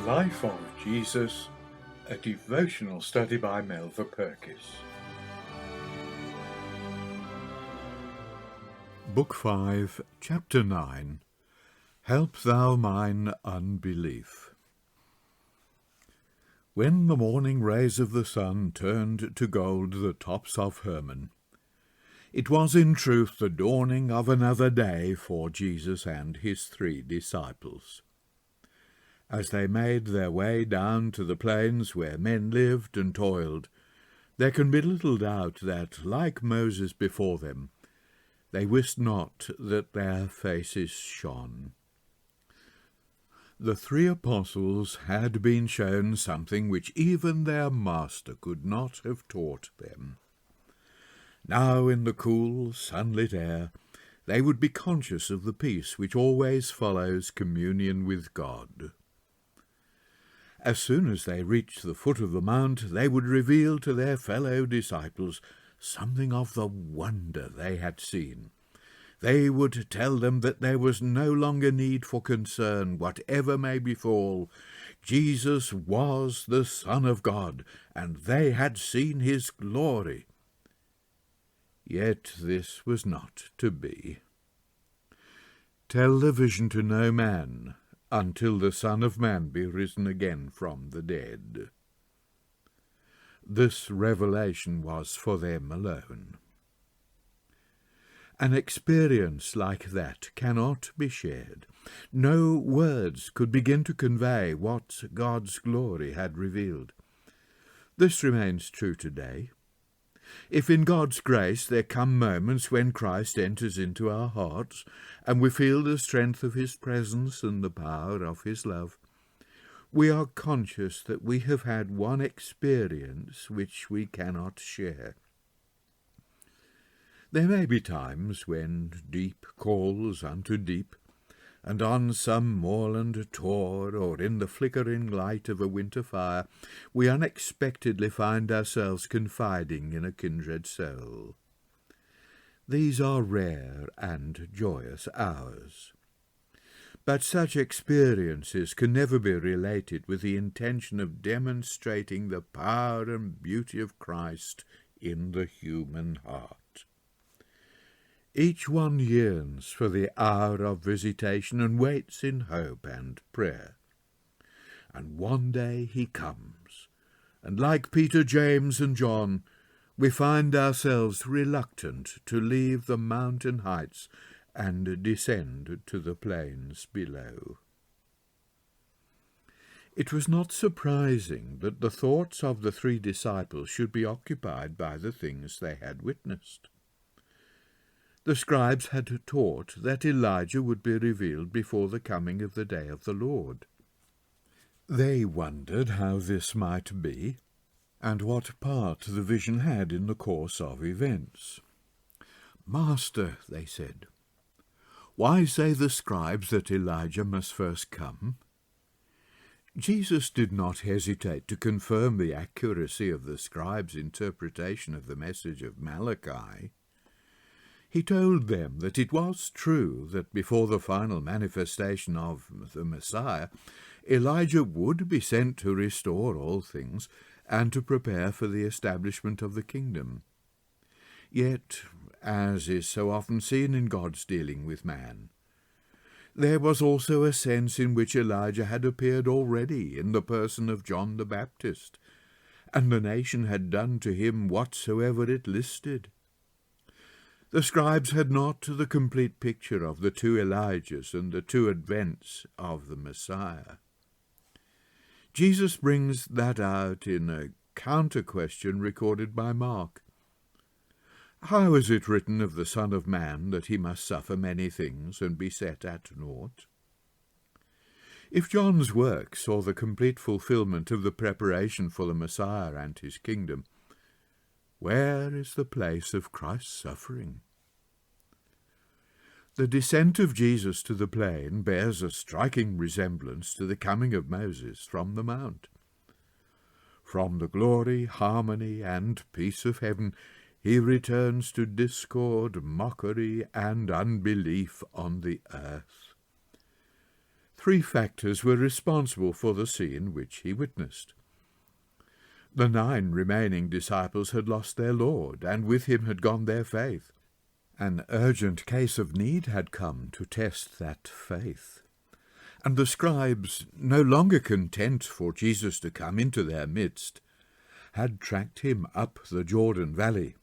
Life of Jesus, a devotional study by Melva Purkis. Book 5, Chapter 9, Help Thou Mine Unbelief. When the morning rays of the sun turned to gold the tops of Hermon, it was in truth the dawning of another day for Jesus and his 3 disciples. As they made their way down to the plains where men lived and toiled, there can be little doubt that, like Moses before them, they wist not that their faces shone. The 3 apostles had been shown something which even their master could not have taught them. Now, in the cool, sunlit air, they would be conscious of the peace which always follows communion with God. As soon as they reached the foot of the mount, they would reveal to their fellow disciples something of the wonder they had seen. They would tell them that there was no longer need for concern, whatever may befall. Jesus was the Son of God, and they had seen his glory. Yet this was not to be. Tell the vision to no man, until the Son of Man be risen again from the dead. This revelation was for them alone. An experience like that cannot be shared. No words could begin to convey what God's glory had revealed. This remains true today. If in God's grace there come moments when Christ enters into our hearts, and we feel the strength of his presence and the power of his love, we are conscious that we have had one experience which we cannot share. There may be times when deep calls unto deep, and on some moorland tor, or in the flickering light of a winter fire, we unexpectedly find ourselves confiding in a kindred soul. These are rare and joyous hours. But such experiences can never be related with the intention of demonstrating the power and beauty of Christ in the human heart. Each one yearns for the hour of visitation and waits in hope and prayer. And one day he comes, and like Peter, James, and John, we find ourselves reluctant to leave the mountain heights and descend to the plains below. It was not surprising that the thoughts of the 3 disciples should be occupied by the things they had witnessed. The scribes had taught that Elijah would be revealed before the coming of the day of the Lord. They wondered how this might be, and what part the vision had in the course of events. "Master," they said, "why say the scribes that Elijah must first come?" Jesus did not hesitate to confirm the accuracy of the scribes' interpretation of the message of Malachi. He told them that it was true that before the final manifestation of the Messiah, Elijah would be sent to restore all things and to prepare for the establishment of the kingdom. Yet, as is so often seen in God's dealing with man, there was also a sense in which Elijah had appeared already in the person of John the Baptist, and the nation had done to him whatsoever it listed. The scribes had not the complete picture of the 2 Elijahs and the 2 advents of the Messiah. Jesus brings that out in a counter-question recorded by Mark. "How is it written of the Son of Man that he must suffer many things and be set at naught?" If John's work saw the complete fulfillment of the preparation for the Messiah and his kingdom, where is the place of Christ's suffering? The descent of Jesus to the plain bears a striking resemblance to the coming of Moses from the mount. From the glory, harmony, and peace of heaven, he returns to discord, mockery, and unbelief on the earth. Three factors were responsible for the scene which he witnessed. The 9 remaining disciples had lost their Lord, and with him had gone their faith. An urgent case of need had come to test that faith. And the scribes, no longer content for Jesus to come into their midst, had tracked him up the Jordan Valley.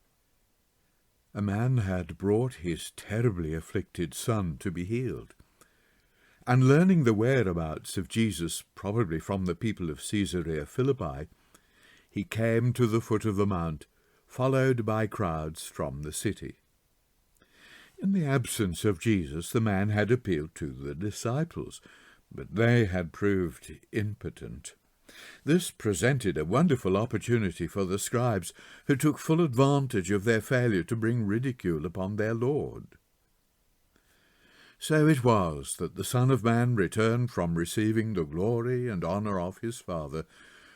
A man had brought his terribly afflicted son to be healed, and learning the whereabouts of Jesus, probably from the people of Caesarea Philippi, he came to the foot of the mount, followed by crowds from the city. In the absence of Jesus, the man had appealed to the disciples, but they had proved impotent. This presented a wonderful opportunity for the scribes, who took full advantage of their failure to bring ridicule upon their Lord. So it was that the Son of Man returned from receiving the glory and honour of his Father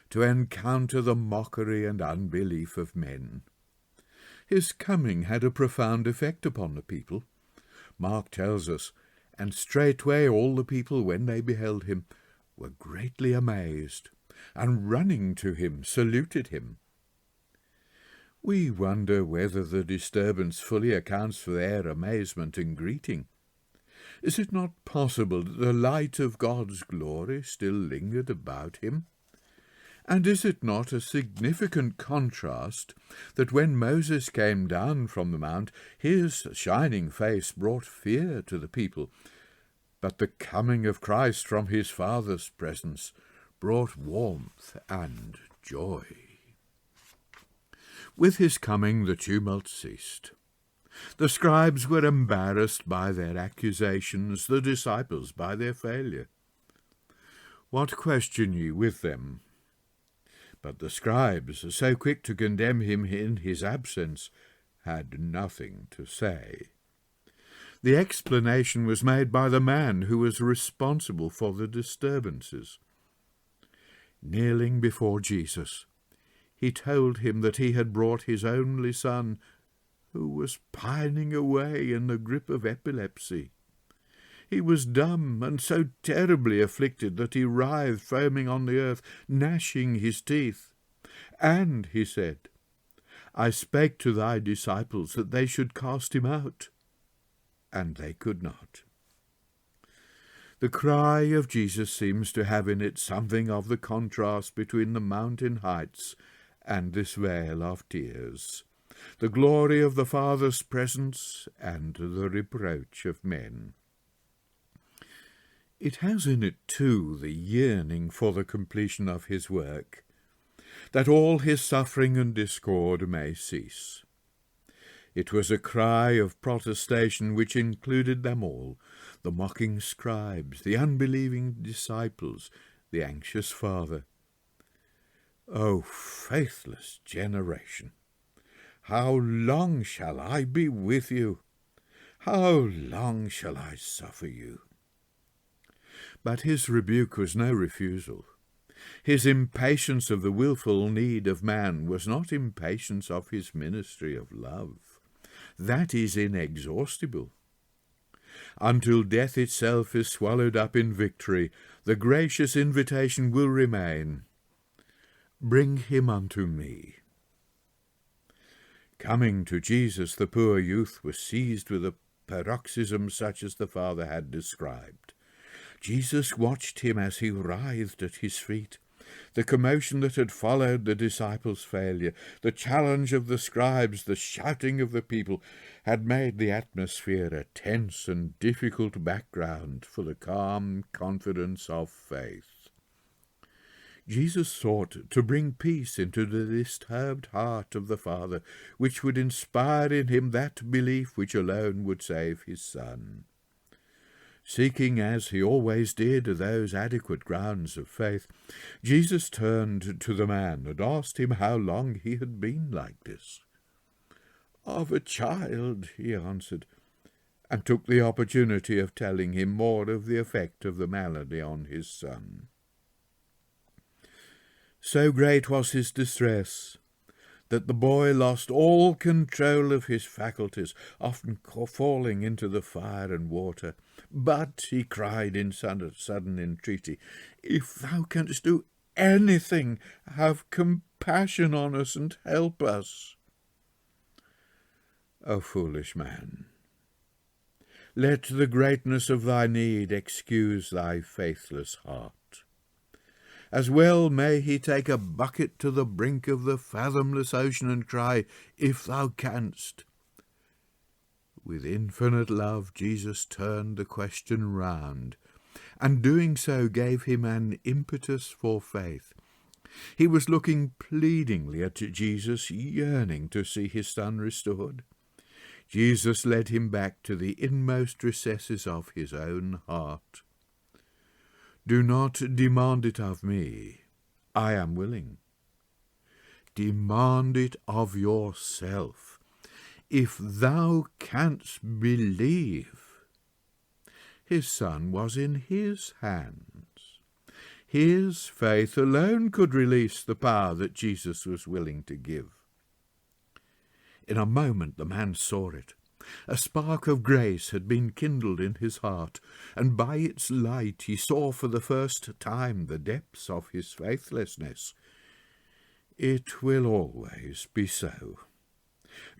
to encounter the mockery and unbelief of men. His coming had a profound effect upon the people. Mark tells us, "And straightway all the people, when they beheld him, were greatly amazed, and running to him saluted him." We wonder whether the disturbance fully accounts for their amazement and greeting. Is it not possible that the light of God's glory still lingered about him? And is it not a significant contrast that when Moses came down from the mount, his shining face brought fear to the people, but the coming of Christ from his Father's presence brought warmth and joy? With his coming the tumult ceased. The scribes were embarrassed by their accusations, the disciples by their failure. "What question ye with them?" But the scribes, so quick to condemn him in his absence, had nothing to say. The explanation was made by the man who was responsible for the disturbances. Kneeling before Jesus, he told him that he had brought his only son, who was pining away in the grip of epilepsy. He was dumb, and so terribly afflicted that he writhed foaming on the earth, gnashing his teeth. "And," he said, "I spake to thy disciples that they should cast him out, and they could not." The cry of Jesus seems to have in it something of the contrast between the mountain heights and this vale of tears, the glory of the Father's presence and the reproach of men. It has in it, too, the yearning for the completion of his work, that all his suffering and discord may cease. It was a cry of protestation which included them all, the mocking scribes, the unbelieving disciples, the anxious father. "O faithless generation, how long shall I be with you? How long shall I suffer you?" But his rebuke was no refusal. His impatience of the wilful need of man was not impatience of his ministry of love. That is inexhaustible. Until death itself is swallowed up in victory, the gracious invitation will remain, "Bring him unto me." Coming to Jesus, the poor youth was seized with a paroxysm such as the Father had described. Jesus watched him as he writhed at his feet. The commotion that had followed the disciples' failure, the challenge of the scribes, the shouting of the people, had made the atmosphere a tense and difficult background for the calm confidence of faith. Jesus sought to bring peace into the disturbed heart of the Father, which would inspire in him that belief which alone would save his Son. Seeking, as he always did, those adequate grounds of faith, Jesus turned to the man and asked him how long he had been like this. "Of a child," he answered, and took the opportunity of telling him more of the effect of the malady on his son. So great was his distress that the boy lost all control of his faculties, often falling into the fire and water. But he cried in sudden entreaty, "If thou canst do anything, have compassion on us and help us." O foolish man, let the greatness of thy need excuse thy faithless heart. As well may he take a bucket to the brink of the fathomless ocean and cry, "If thou canst." With infinite love Jesus turned the question round, and doing so gave him an impetus for faith. He was looking pleadingly at Jesus, yearning to see his son restored. Jesus led him back to the inmost recesses of his own heart. "Do not demand it of me. I am willing." Demand it of yourself. "If thou canst believe." His son was in his hands. His faith alone could release the power that Jesus was willing to give. In a moment the man saw it. A spark of grace had been kindled in his heart, and by its light he saw for the first time the depths of his faithlessness. It will always be so.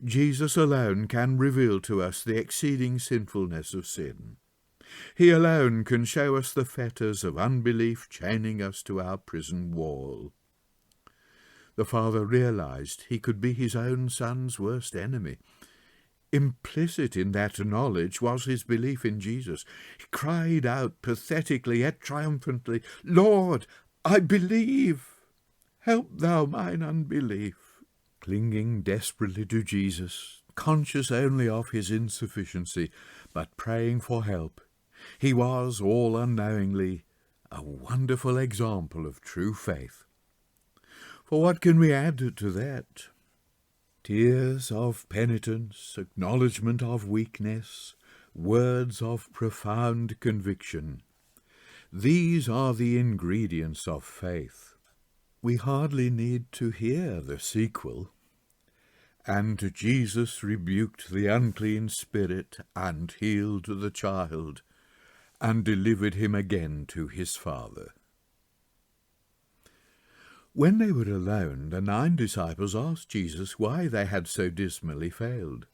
Jesus alone can reveal to us the exceeding sinfulness of sin. He alone can show us the fetters of unbelief chaining us to our prison wall. The father realized he could be his own son's worst enemy. Implicit in that knowledge was his belief in Jesus. He cried out pathetically yet triumphantly, "Lord, I believe. Help thou mine unbelief." Clinging desperately to Jesus, conscious only of his insufficiency, but praying for help, he was, all unknowingly, a wonderful example of true faith. For what can we add to that? Tears of penitence, acknowledgment of weakness, words of profound conviction. These are the ingredients of faith. We hardly need to hear the sequel. "And Jesus rebuked the unclean spirit, and healed the child, and delivered him again to his father." When they were alone, the 9 disciples asked Jesus why they had so dismally failed.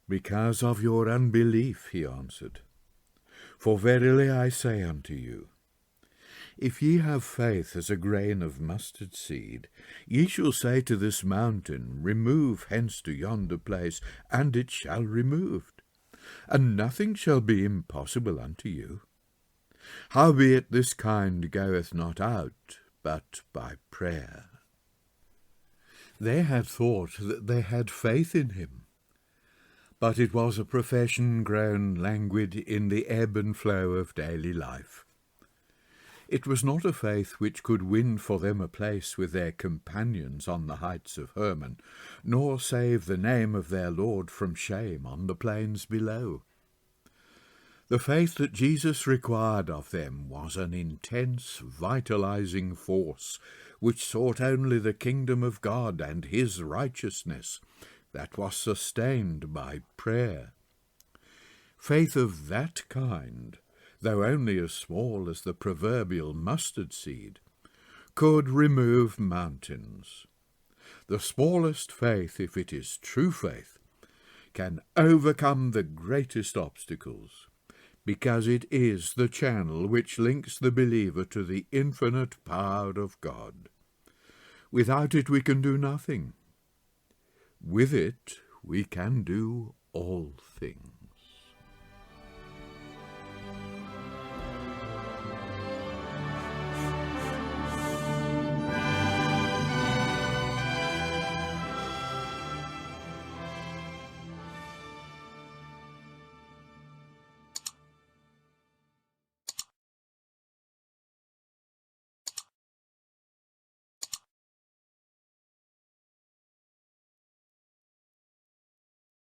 "Because of your unbelief," he answered. "For verily I say unto you, if ye have faith as a grain of mustard seed, ye shall say to this mountain, Remove hence to yonder place, and it shall remove, and nothing shall be impossible unto you. Howbeit this kind goeth not out, but by prayer." They had thought that they had faith in him, but it was a profession grown languid in the ebb and flow of daily life. It was not a faith which could win for them a place with their companions on the heights of Hermon, nor save the name of their Lord from shame on the plains below. The faith that Jesus required of them was an intense, vitalizing force, which sought only the kingdom of God and his righteousness, that was sustained by prayer. Faith of that kind, though only as small as the proverbial mustard seed, could remove mountains. The smallest faith, if it is true faith, can overcome the greatest obstacles, because it is the channel which links the believer to the infinite power of God. Without it we can do nothing. With it we can do all